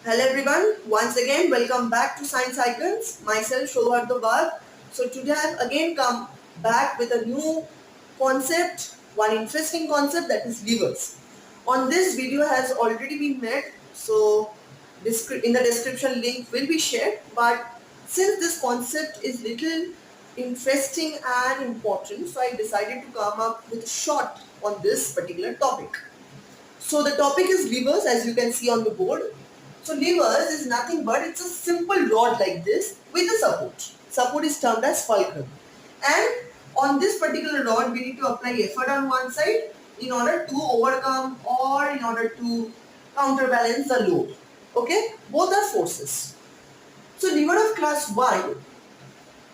Hello everyone, once again welcome back to Science Icons. Myself Souhardyo Bag. So today I have again come back with a new concept, one interesting concept, that is levers. On this video has already been made, so in the description link will be shared, but since this concept is little interesting and important, so I decided to come up with a short on this particular topic. So the topic is levers, as you can see on the board. So levers is nothing but it's a simple rod like this with a support. Support is termed as fulcrum. And on this particular rod, we need to apply effort on one side in order to overcome or in order to counterbalance the load. Okay, both are forces. So lever of class 1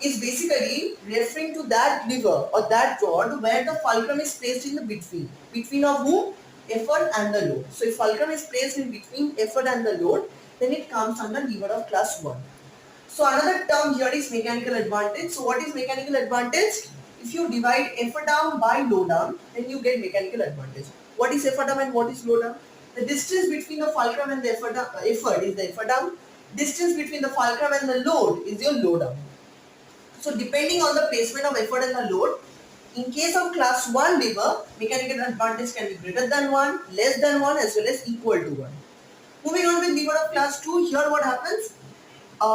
is basically referring to that lever or that rod where the fulcrum is placed in the between. Between of whom? Effort and the load. So if fulcrum is placed in between effort and the load, then it comes under lever of class 1. So another term here is mechanical advantage. So what is mechanical advantage? If you divide effort arm by load arm, then you get mechanical advantage. What is effort arm and what is load arm? The distance between the fulcrum and the effort is the effort arm. Distance between the fulcrum and the load is your load arm. So depending on the placement of effort and the load, in case of class 1 lever, mechanical advantage can be greater than 1, less than 1 as well as equal to 1. Moving on with lever of class 2, here what happens?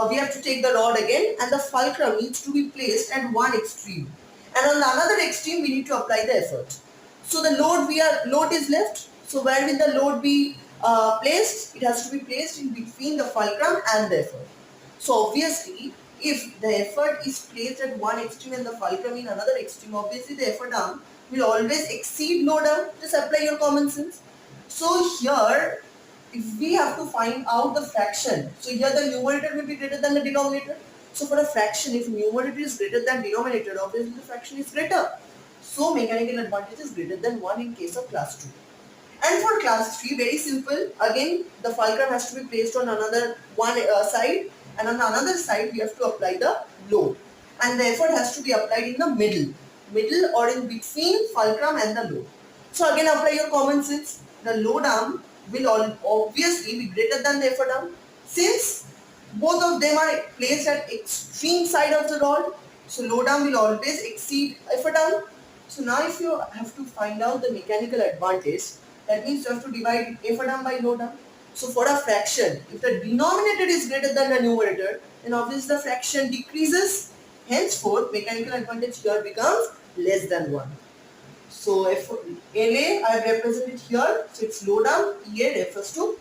We have to take the rod again and the fulcrum needs to be placed at one extreme. And on the another extreme, we need to apply the effort. So the load is left. So where will the load be placed? It has to be placed in between the fulcrum and the effort. So obviously, if the effort is placed at one extreme and the fulcrum in another extreme, obviously the effort arm will always exceed load arm. Just apply your common sense. So here, if we have to find out the fraction, so here the numerator will be greater than the denominator. So for a fraction, if numerator is greater than denominator, obviously the fraction is greater. So mechanical advantage is greater than 1 in case of class 2. And for class 3, very simple. Again, the fulcrum has to be placed on another side, and on the another side we have to apply the load. And the effort has to be applied in the middle or in between fulcrum and the load. So again, apply your common sense. The load arm will obviously be greater than the effort arm, since both of them are placed at extreme side of the rod. So load arm will always exceed effort arm. So now if you have to find out the mechanical advantage, that means you have to divide effort arm by load arm. So for a fraction, if the denominator is greater than the numerator, then obviously the fraction decreases. Henceforth, mechanical advantage here becomes less than 1. So if LA I have represented here, so it's load arm, EA refers to